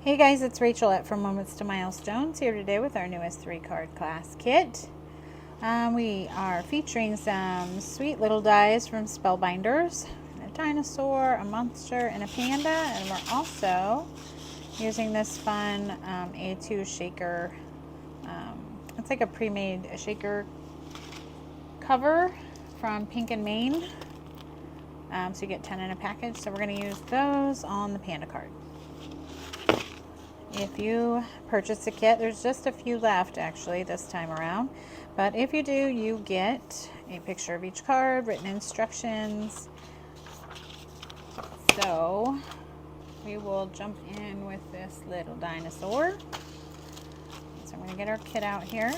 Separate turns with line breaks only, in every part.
Hey guys, it's Rachel at From Moments to Milestones here today with our newest 3-card class kit. We are featuring some sweet little dies from Spellbinders, a dinosaur, a monster, and a panda, and we're also using this fun A2 shaker. It's like a pre-made shaker cover from Pink and Maine. So you get 10 in a package, so we're going to use those on the panda card. If you purchase a kit, there's just a few left actually this time around, but if you do, you get a picture of each card, written instructions. So we will jump in with this little dinosaur. So I'm going to get our kit out here,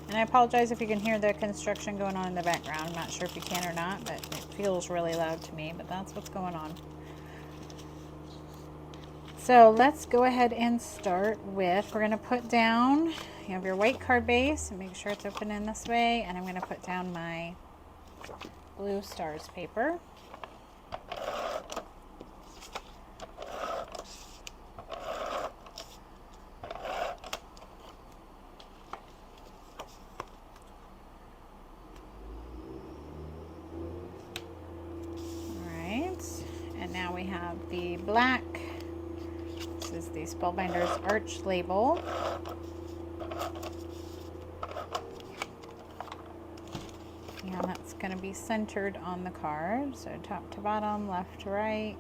and I apologize if you can hear the construction going on in the background. I'm not sure if you can or not, but it feels really loud to me, but that's what's going on. So let's go ahead and start with, we're going to put down, you have your white card base, and make sure it's open in this way, and I'm going to put down my blue stars paper. Alright, and now we have the black. This is the Spellbinders Arch label. And that's going to be centered on the card. So top to bottom, left to right.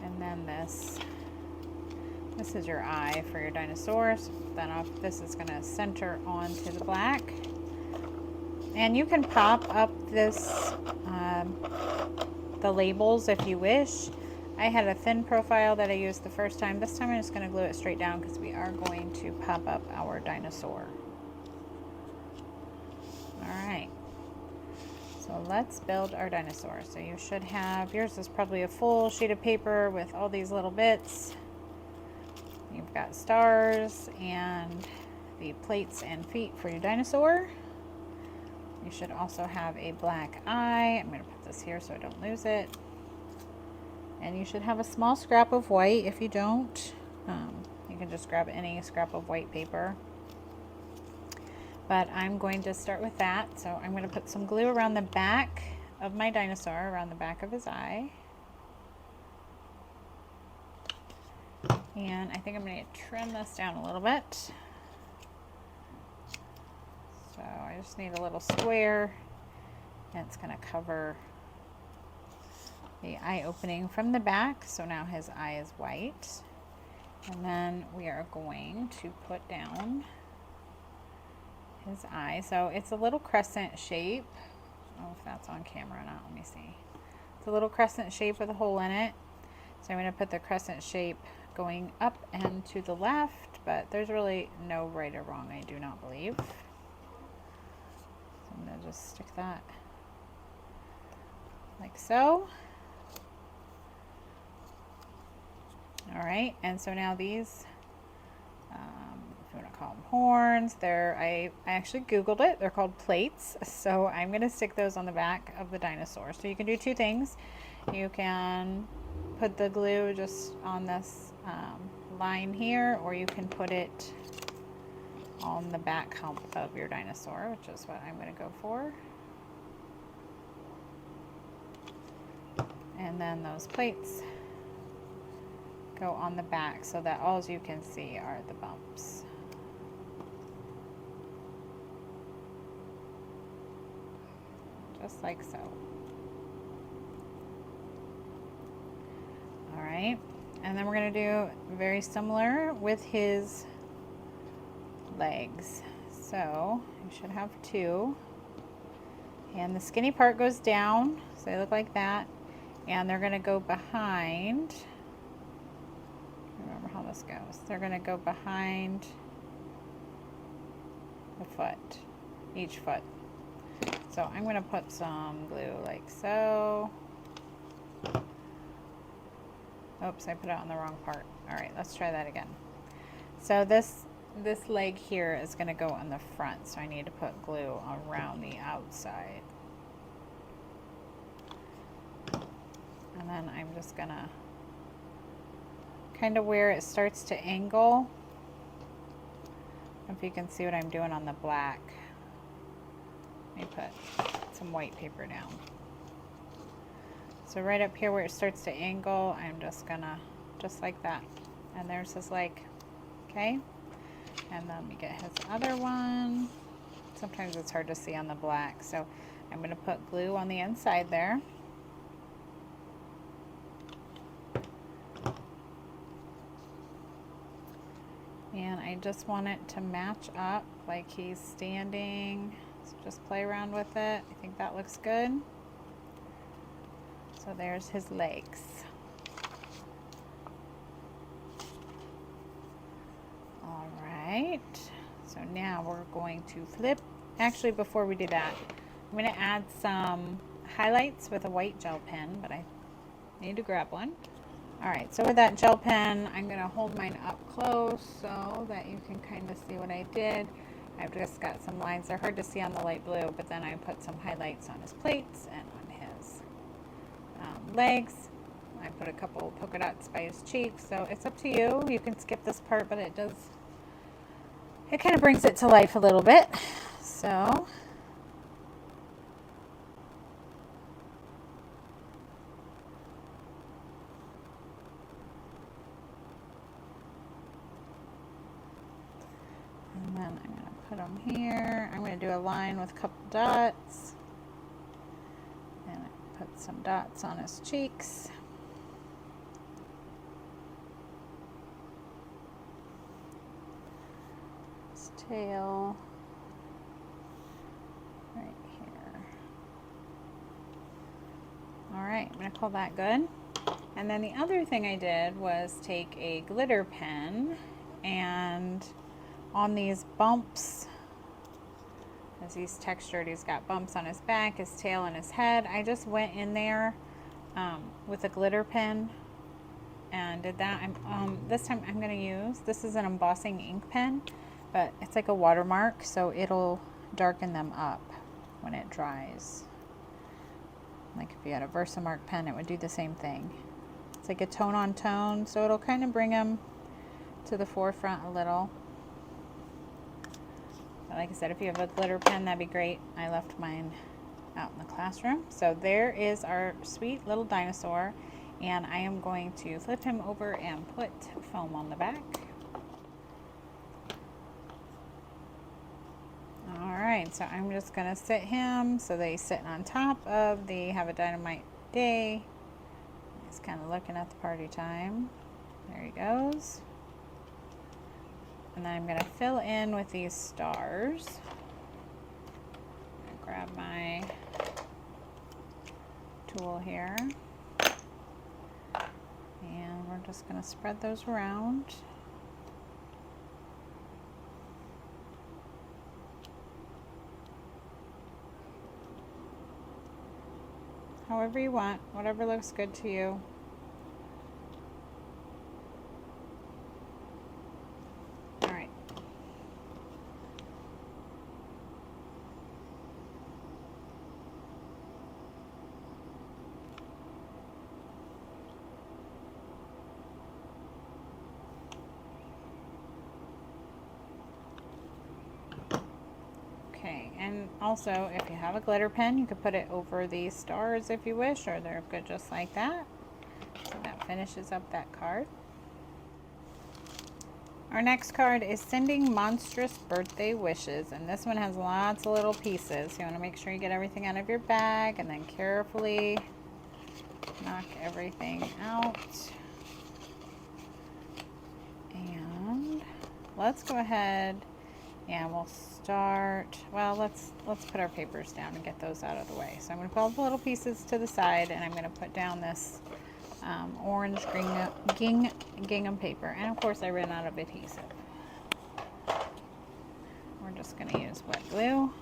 And then this is your eye for your dinosaur. So then this is going to center onto the black. And you can pop up this, the labels if you wish. I had a thin profile that I used the first time. This time I'm just going to glue it straight down because we are going to pop up our dinosaur. Alright, so let's build our dinosaur. So you should have, yours is probably a full sheet of paper with all these little bits. You've got stars and the plates and feet for your dinosaur. You should also have a black eye. I'm going to put this here so I don't lose it. And you should have a small scrap of white. If you don't, you can just grab any scrap of white paper. But I'm going to start with that. So I'm going to put some glue around the back of my dinosaur, around the back of his eye. And I think I'm going to trim this down a little bit. So I just need a little square, and it's going to cover the eye opening from the back. So now his eye is white. And then we are going to put down his eye. So it's a little crescent shape. I don't know if that's on camera or not. Let me see. It's a little crescent shape with a hole in it. So I'm going to put the crescent shape going up and to the left, but there's really no right or wrong, I do not believe. So I'm going to just stick that like so. Alright, and so now these, if you want to call them horns, I actually Googled it. They're called plates. So I'm going to stick those on the back of the dinosaur. So you can do two things. You can put the glue just on this line here, or you can put it on the back hump of your dinosaur, which is what I'm going to go for. And then those plates go on the back so that all you can see are the bumps. Just like so. Alright, and then we're going to do very similar with his legs. So you should have two. And the skinny part goes down, so they look like that. And they're going to go behind. Remember how this goes. They're going to go behind the foot, each foot. So I'm going to put some glue like so. Oops, I put it on the wrong part. All right, let's try that again. So this leg here is going to go on the front, so I need to put glue around the outside. And then I'm just going to kind of where it starts to angle. If you can see what I'm doing on the black. Let me put some white paper down. So right up here where it starts to angle, I'm just gonna, just like that. And there's his leg, okay? And then we get his other one. Sometimes it's hard to see on the black, so I'm gonna put glue on the inside there. And I just want it to match up like he's standing. So just play around with it. I think that looks good. So there's his legs. All right. So now we're going to flip. Actually, before we do that, I'm going to add some highlights with a white gel pen, but I need to grab one. All right, so with that gel pen, I'm going to hold mine up close so that you can kind of see what I did. I've just got some lines. They're hard to see on the light blue, but then I put some highlights on his plates and on his legs. I put a couple polka dots by his cheeks, so it's up to you. You can skip this part, but it kind of brings it to life a little bit. So and then I'm going to put them here. I'm going to do a line with a couple dots. And I put some dots on his cheeks. His tail. Right here. Alright, I'm going to call that good. And then the other thing I did was take a glitter pen and on these bumps, as he's textured, he's got bumps on his back, his tail, and his head. I just went in there with a glitter pen and did that. This time I'm going to use, this is an embossing ink pen, but it's like a watermark, so it'll darken them up when it dries. Like if you had a Versamark pen, it would do the same thing. It's like a tone on tone, so it'll kind of bring them to the forefront a little. But like I said, if you have a glitter pen, that'd be great. I left mine out in the classroom. So there is our sweet little dinosaur, and I am going to flip him over and put foam on the back. Alright, so I'm just going to sit him so that he's sitting on top of the Have a Dynamite Day. He's kind of looking at the party time. There he goes. And then I'm going to fill in with these stars. I'm going to grab my tool here. And we're just going to spread those around. However you want, whatever looks good to you. Alright. Okay, and also if you have a glitter pen, you could put it over these stars if you wish, or they're good just like that. So that finishes up that card. Our next card is Sending Monstrous Birthday Wishes, and this one has lots of little pieces. You want to make sure you get everything out of your bag and then carefully knock everything out. And let's go ahead and we'll start, well, let's put our papers down and get those out of the way. So I'm going to put all the little pieces to the side, and I'm going to put down this orange gingham paper. And of course I ran out of adhesive. We're just going to use wet glue.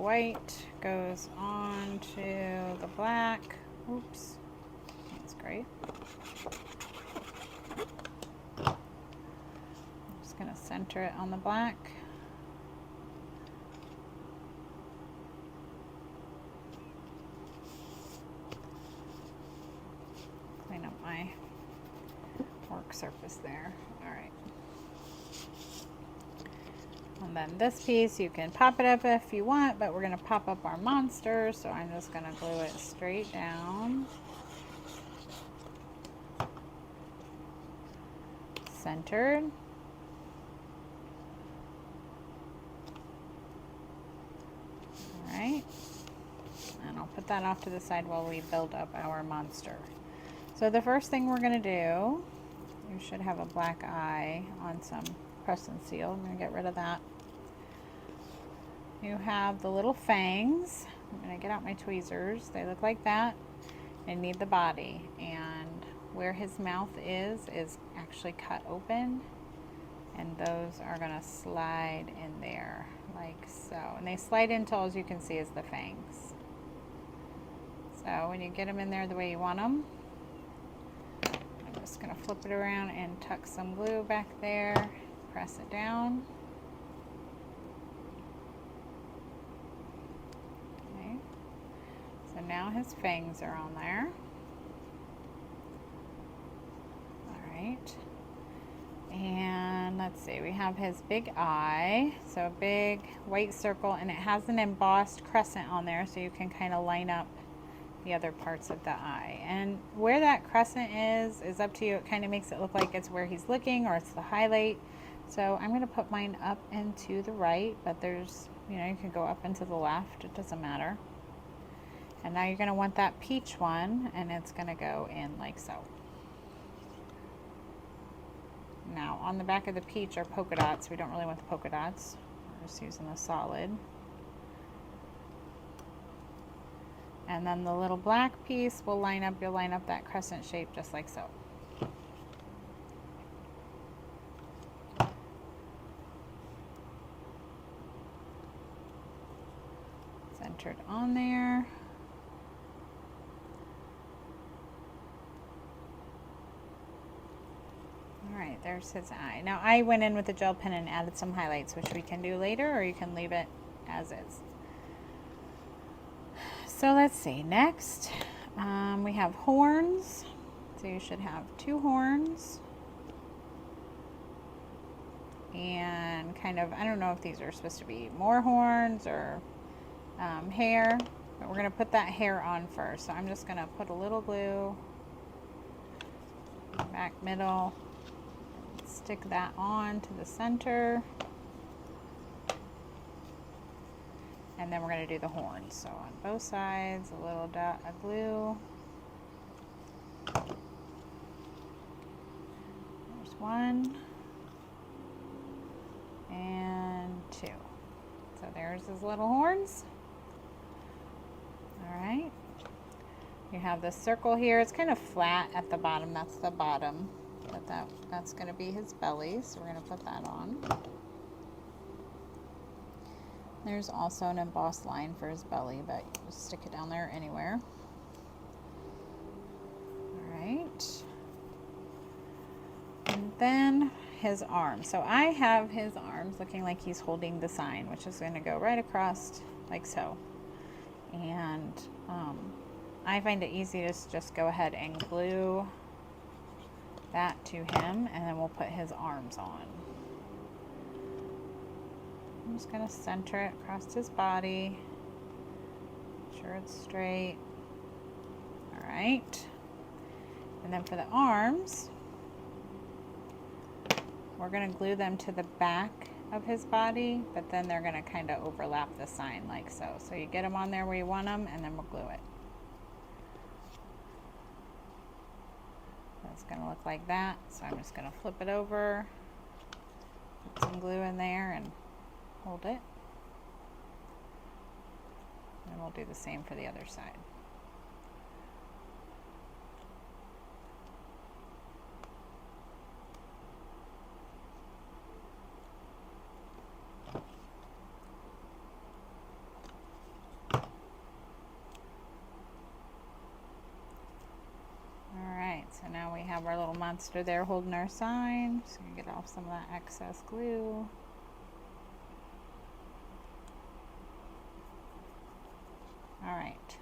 white goes on to the black. Oops, that's great. I'm just gonna center it on the black. Clean up my work surface there. All right. And then this piece, you can pop it up if you want, but we're going to pop up our monster, so I'm just going to glue it straight down. Centered. All right. And I'll put that off to the side while we build up our monster. So the first thing we're going to do, you should have a black eye on some press and seal. I'm going to get rid of that. You have the little fangs. I'm going to get out my tweezers. They look like that. I need the body, and where his mouth is actually cut open, and those are going to slide in there like so. And they slide in until, as you can see, is the fangs. So when you get them in there the way you want them, I'm just going to flip it around and tuck some glue back there, press it down. So now his fangs are on there. All right. And let's see, we have his big eye. So a big white circle, and it has an embossed crescent on there, so you can kind of line up the other parts of the eye. And where that crescent is up to you. It kind of makes it look like it's where he's looking, or it's the highlight. So I'm going to put mine up and to the right, but there's, you know, you can go up and to the left. It doesn't matter. And now you're going to want that peach one, and it's going to go in like so. Now on the back of the peach are polka dots. We don't really want the polka dots. We're just using the solid. And then the little black piece will line up, you'll line up that crescent shape just like so. Centered on there. Alright, there's his eye. Now I went in with a gel pen and added some highlights, which we can do later, or you can leave it as is. So let's see, next we have horns. So you should have 2 horns. And kind of, I don't know if these are supposed to be more horns or hair, but we're going to put that hair on first. So I'm just going to put a little glue, back middle, stick that on to the center, and then we're going to do the horns. So on both sides, a little dot of glue. There's 1 and 2. So there's his little horns. All right. You have this circle here. It's kind of flat at the bottom. That's the bottom. But that's going to be his belly, so we're going to put that on. There's also an embossed line for his belly, but just stick it down there anywhere. All right. And then his arms. So I have his arms looking like he's holding the sign, which is going to go right across like so. And I find it easy to just go ahead and glue that to him, and then we'll put his arms on. I'm just going to center it across his body. Make sure it's straight. All right. And then for the arms, we're going to glue them to the back of his body, but then they're going to kind of overlap the sign like so. So you get them on there where you want them, and then we'll glue it. It's going to look like that. So I'm just going to flip it over, put some glue in there, and hold it. And we'll do the same for the other side. So now we have our little monster there holding our sign. Just gonna get off some of that excess glue. All right.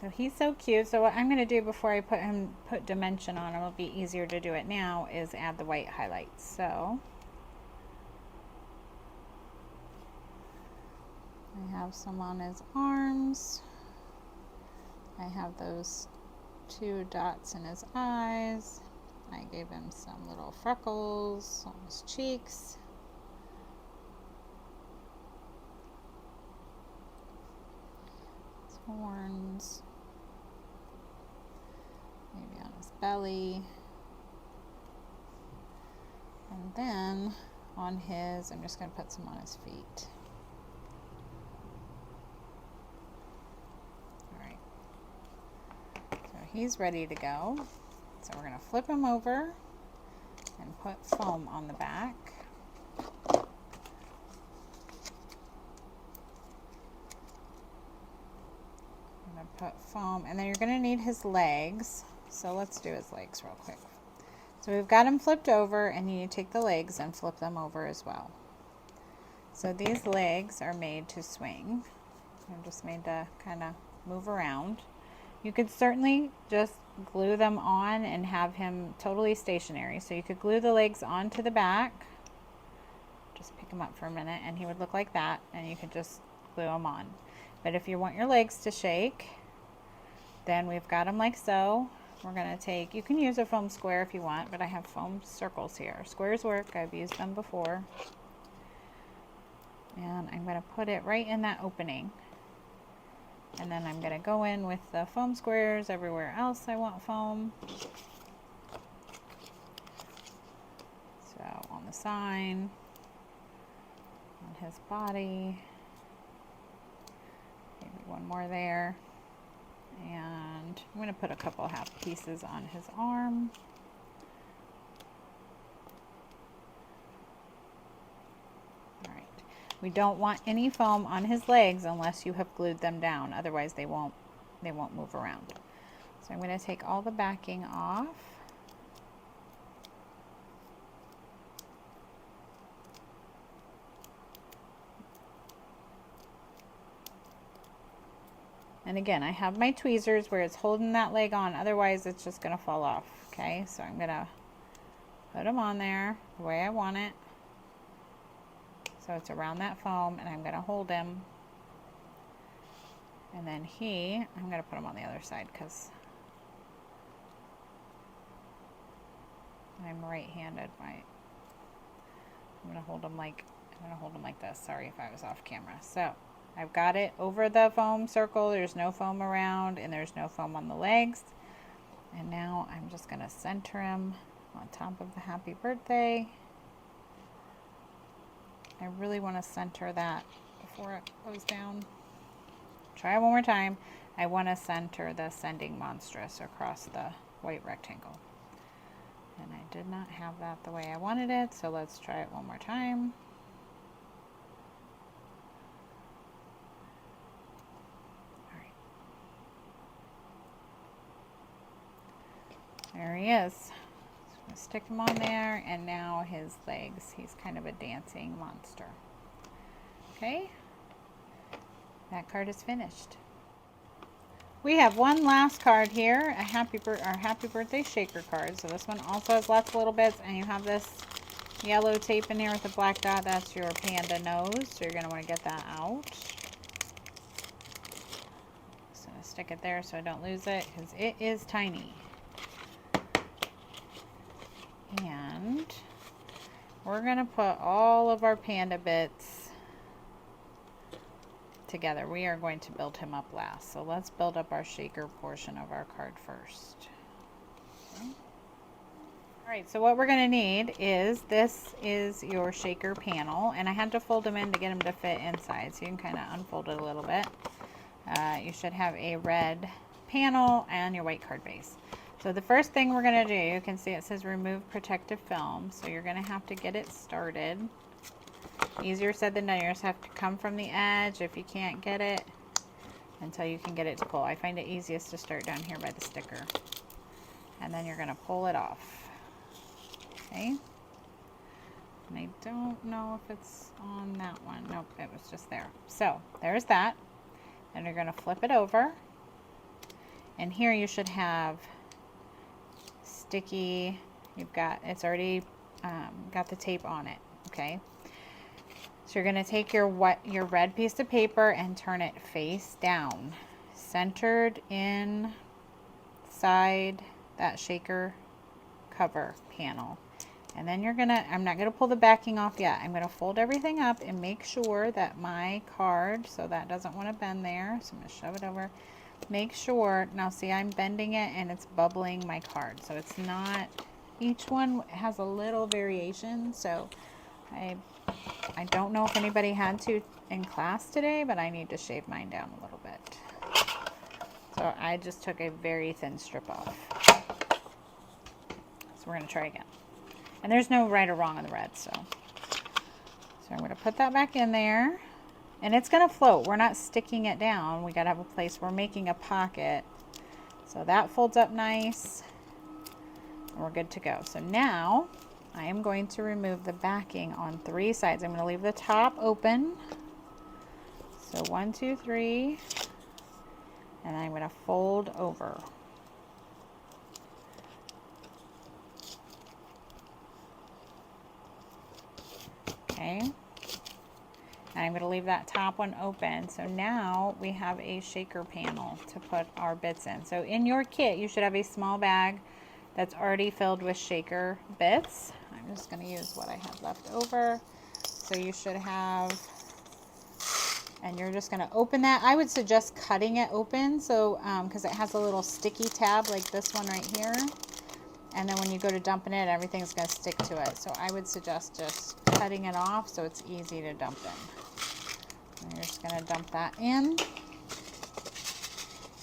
So he's so cute. So what I'm going to do before I put dimension on him, it'll be easier to do it now, is add the white highlights. So I have some on his arms. I have those 2 dots in his eyes. I gave him some little freckles on his cheeks. His horns. Maybe on his belly. And then on his, I'm just going to put some on his feet. Alright. So he's ready to go. So we're going to flip him over and put foam on the back. I'm going to put foam, and then you're going to need his legs. So let's do his legs real quick. So we've got him flipped over, and you need to take the legs and flip them over as well. So these legs are made to swing. They're just made to kind of move around. You could certainly just glue them on and have him totally stationary. So you could glue the legs onto the back. Just pick him up for a minute, and he would look like that, and you could just glue him on. But if you want your legs to shake, then we've got them like so. We're going to take, you can use a foam square if you want, but I have foam circles here. Squares work, I've used them before. And I'm going to put it right in that opening. And then I'm going to go in with the foam squares everywhere else I want foam. So on the sign, on his body, maybe one more there. And I'm going to put a couple half pieces on his arm. All right. We don't want any foam on his legs unless you have glued them down. Otherwise they won't move around. So I'm going to take all the backing off. And again, I have my tweezers where it's holding that leg on, otherwise it's just going to fall off. Okay, so I'm going to put them on there the way I want it. So it's around that foam, and I'm going to hold him. And then I'm going to put him on the other side because I'm right-handed. I'm going to hold him like this. Sorry if I was off camera. So I've got it over the foam circle. There's no foam around, and there's no foam on the legs. And now I'm just going to center him on top of the happy birthday. I really want to center that before it goes down. Try it one more time. I want to center the sending monstrous across the white rectangle. And I did not have that the way I wanted it, so let's try it one more time. There he is. So I'm going to stick him on there, and now his legs. He's kind of a dancing monster. Okay, that card is finished. We have one last card here, our happy birthday shaker card. So this one also has lots of little bits, and you have this yellow tape in here with a black dot. That's your panda nose, so you're going to want to get that out. Just going to stick it there so I don't lose it, because it is tiny. And we're going to put all of our panda bits together. We are going to build him up last. So let's build up our shaker portion of our card first. Okay. All right, so what we're going to need is, this is your shaker panel, and I had to fold them in to get them to fit inside, so you can kind of unfold it a little bit. You should have a red panel and your white card base. So the first thing we're going to do, you can see it says remove protective film. So you're going to have to get it started. Easier said than done. You just have to come from the edge if you can't get it until you can get it to pull. I find it easiest to start down here by the sticker. and then you're going to pull it off. Okay. And I don't know if it's on that one. Nope, it was just there. So there's that. And you're going to flip it over. And here you should have sticky, it's already got the tape on it. Okay. So you're going to take your red piece of paper and turn it face down, centered inside that shaker cover panel. And then I'm not going to pull the backing off yet. I'm going to fold everything up and make sure that my card, so that doesn't want to bend there. So I'm going to shove it over. Make sure, now see, I'm bending it and it's bubbling my card. So it's not, each one has a little variation. So I don't know if anybody had to in class today, but I need to shave mine down a little bit. So I just took a very thin strip off. So we're going to try again. And there's no right or wrong on the red, so I'm going to put that back in there. And it's going to float. We're not sticking it down. We got to have a place. We're making a pocket. So that folds up nice. And we're good to go. So now I am going to remove the backing on 3 sides. I'm going to leave the top open. So 1, 2, 3. And I'm going to fold over. Okay, and I'm going to leave that top one open. So now we have a shaker panel to put our bits in. So in your kit, you should have a small bag that's already filled with shaker bits. I'm just going to use what I have left over. So you should have, and you're just going to open that. I would suggest cutting it open, so because it has a little sticky tab like this one right here. And then when you go to dumping it, everything's going to stick to it. So I would suggest just cutting it off so it's easy to dump in. And you're just going to dump that in.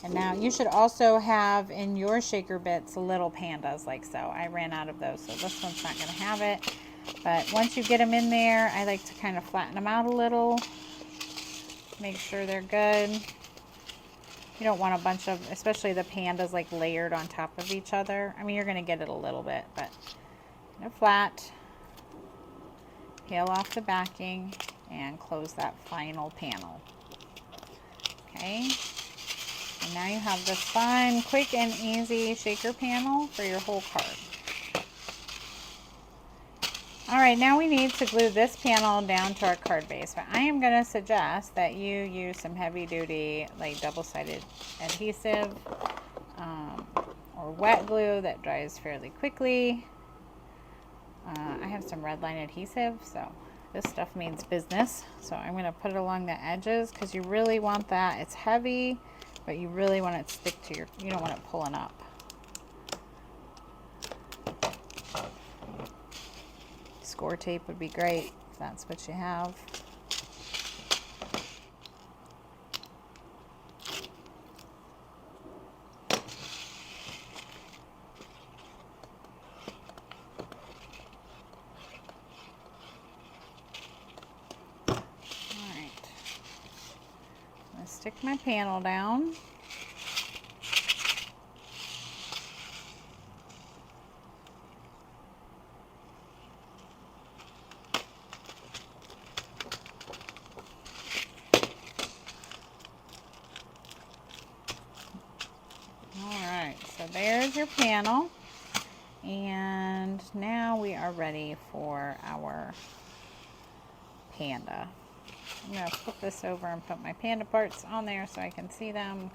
And now you should also have in your shaker bits little pandas like so. I ran out of those, so this one's not going to have it. But once you get them in there, I like to kind of flatten them out a little. Make sure they're good. You don't want a bunch of, especially the pandas, like layered on top of each other. I mean, you're going to get it a little bit, but kind of flat. Peel off the backing and close that final panel. Okay. And now you have this fun, quick and easy shaker panel for your whole card. All right, now we need to glue this panel down to our card base, but I am going to suggest that you use some heavy duty, like double-sided adhesive or wet glue that dries fairly quickly. I have some red line adhesive, so this stuff means business. So I'm going to put it along the edges because you really want that. It's heavy, but you really want it to stick to your, you don't want it pulling up. Score tape would be great if that's what you have. Alright, I'm going to stick my panel down. So there's your panel, and now we are ready for our panda. I'm going to flip this over and put my panda parts on there so I can see them.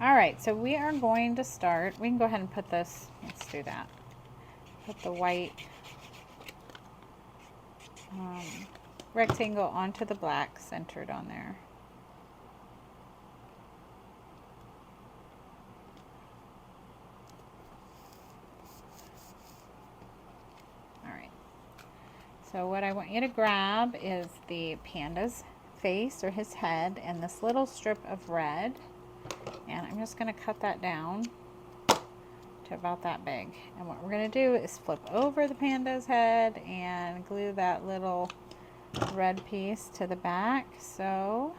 Alright, so we are going to start. We can go ahead and put this, let's do that. Put the white rectangle onto the black centered on there. So what I want you to grab is the panda's face or his head and this little strip of red, and I'm just going to cut that down to about that big. And what we're going to do is flip over the panda's head and glue that little red piece to the back. So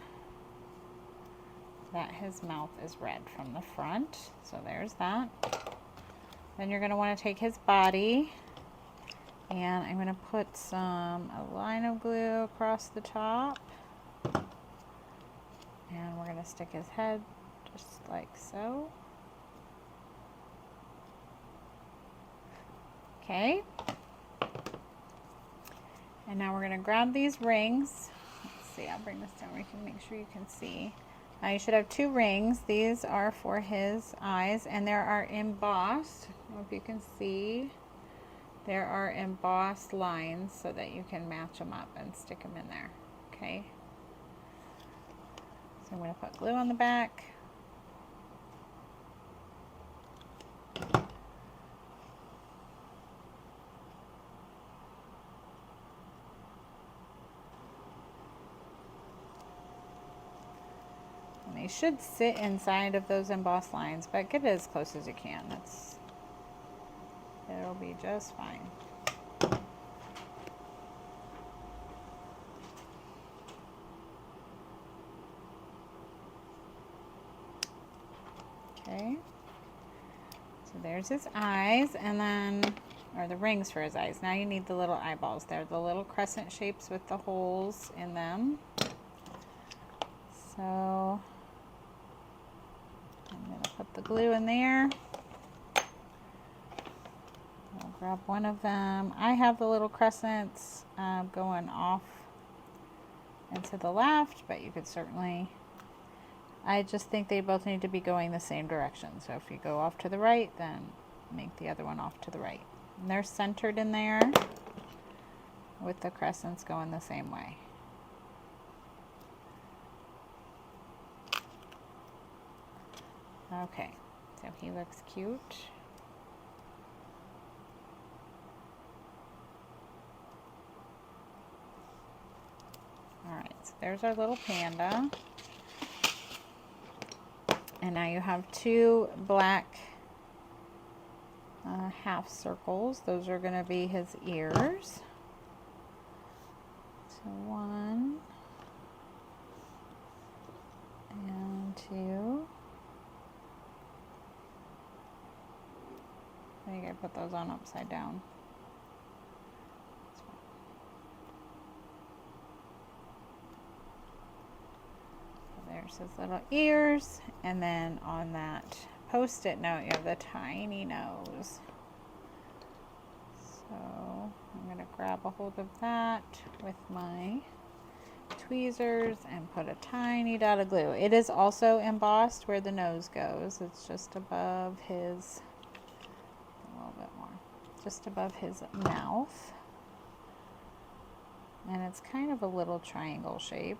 that his mouth is red from the front. So there's that. Then you're going to want to take his body, and I'm going to put a line of glue across the top. And we're going to stick his head just like so. Okay. And now we're going to grab these rings. Let's see, I'll bring this down where you can make sure you can see. Now you should have 2 rings. These are for his eyes, and there are embossed. I don't know if you can see. There are embossed lines so that you can match them up and stick them in there. Okay. So I'm going to put glue on the back. And they should sit inside of those embossed lines, but get it as close as you can. It'll be just fine. Okay, so there's his eyes, and then, or the rings for his eyes. Now you need the little eyeballs. They're the little crescent shapes with the holes in them. So I'm going to put the glue in there. I'll grab one of them. I have the little crescents going off and to the left, but you could certainly, I just think they both need to be going the same direction. So if you go off to the right, then make the other one off to the right. And they're centered in there with the crescents going the same way. Okay, so he looks cute. Alright, so there's our little panda. And now you have 2 black half circles. Those are going to be his ears. So 1 and 2. I think I put those on upside down. So there's his little ears, and then on that Post-it note you have the tiny nose. So I'm going to grab a hold of that with my tweezers and put a tiny dot of glue. It is also embossed where the nose goes. It's just above his, a little bit more, just above his mouth. And it's kind of a little triangle shape.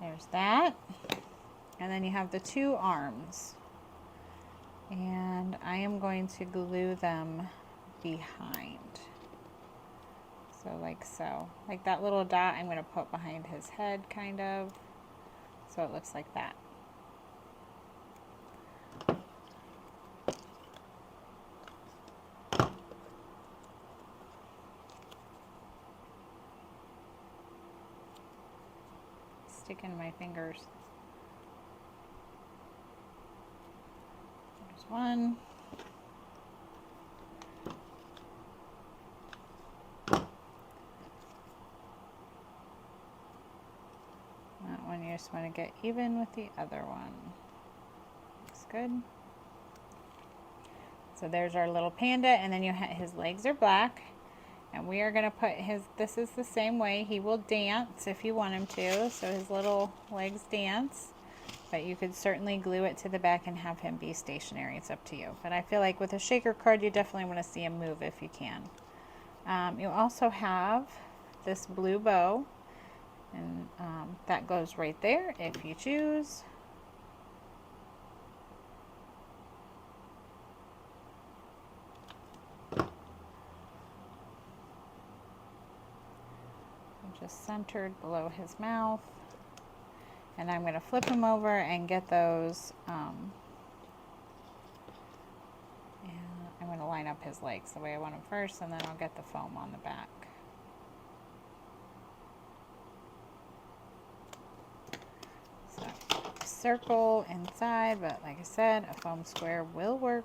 There's that. And then you have the 2 arms. And I am going to glue them behind. So like so. Like that little dot I'm going to put behind his head kind of. So it looks like that. Sticking my fingers. There's one. That one you just want to get even with the other one. Looks good. So there's our little panda, and then you his legs are black. And we are going to put his, this is the same way. He will dance if you want him to. So his little legs dance. But you could certainly glue it to the back and have him be stationary. It's up to you. But I feel like with a shaker card, you definitely want to see him move if you can. You also have this blue bow. And that goes right there if you choose. Just centered below his mouth, and I'm going to flip him over and get those and I'm going to line up his legs the way I want them first, and then I'll get the foam on the back. circle inside, but like I said, a foam square will work.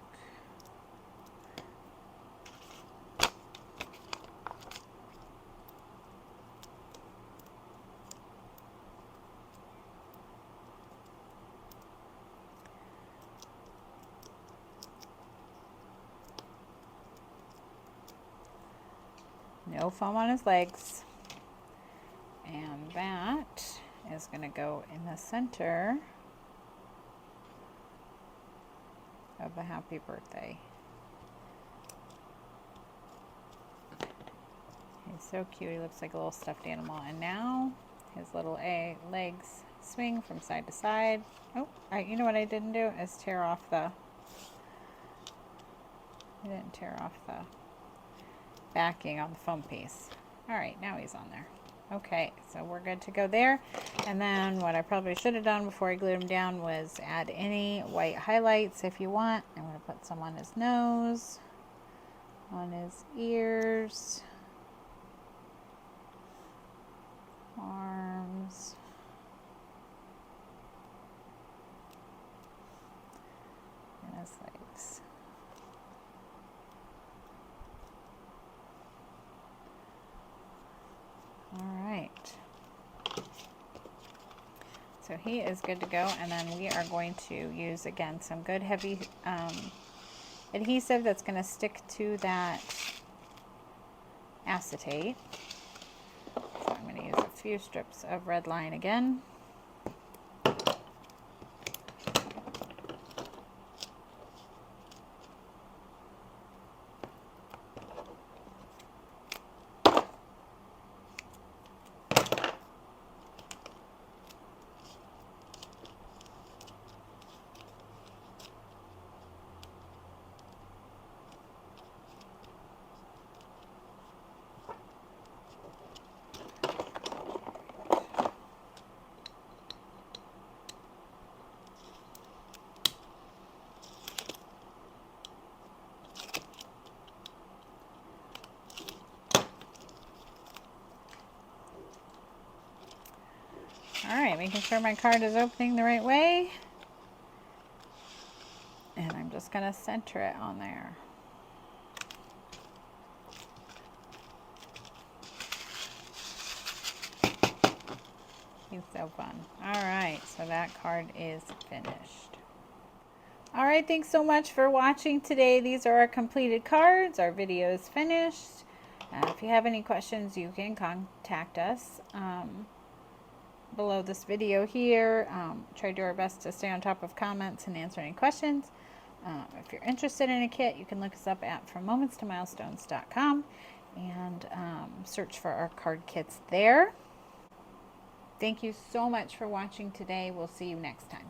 No foam on his legs. And that is going to go in the center of the happy birthday. He's so cute. He looks like a little stuffed animal. And now his little legs swing from side to side. Oh, you know what I didn't do is tear off the, I didn't tear off the backing on the foam piece. All right, now he's on there. Okay, so we're good to go there. And then what I probably should have done before I glued him down was add any white highlights if you want. I'm going to put some on his nose, on his ears, arms, and his legs. All right. So he is good to go, and then we are going to use, again, some good heavy adhesive that's going to stick to that acetate. So I'm going to use a few strips of red line again. All right, making sure my card is opening the right way. And I'm just going to center it on there. He's so fun. All right, so that card is finished. All right, thanks so much for watching today. These are our completed cards. Our video is finished. If you have any questions, you can contact us below this video here. Try to do our best to stay on top of comments and answer any questions. If you're interested in a kit, you can look us up at frommomentstomilstones.com and search for our card kits there. Thank you so much for watching today. We'll see you next time.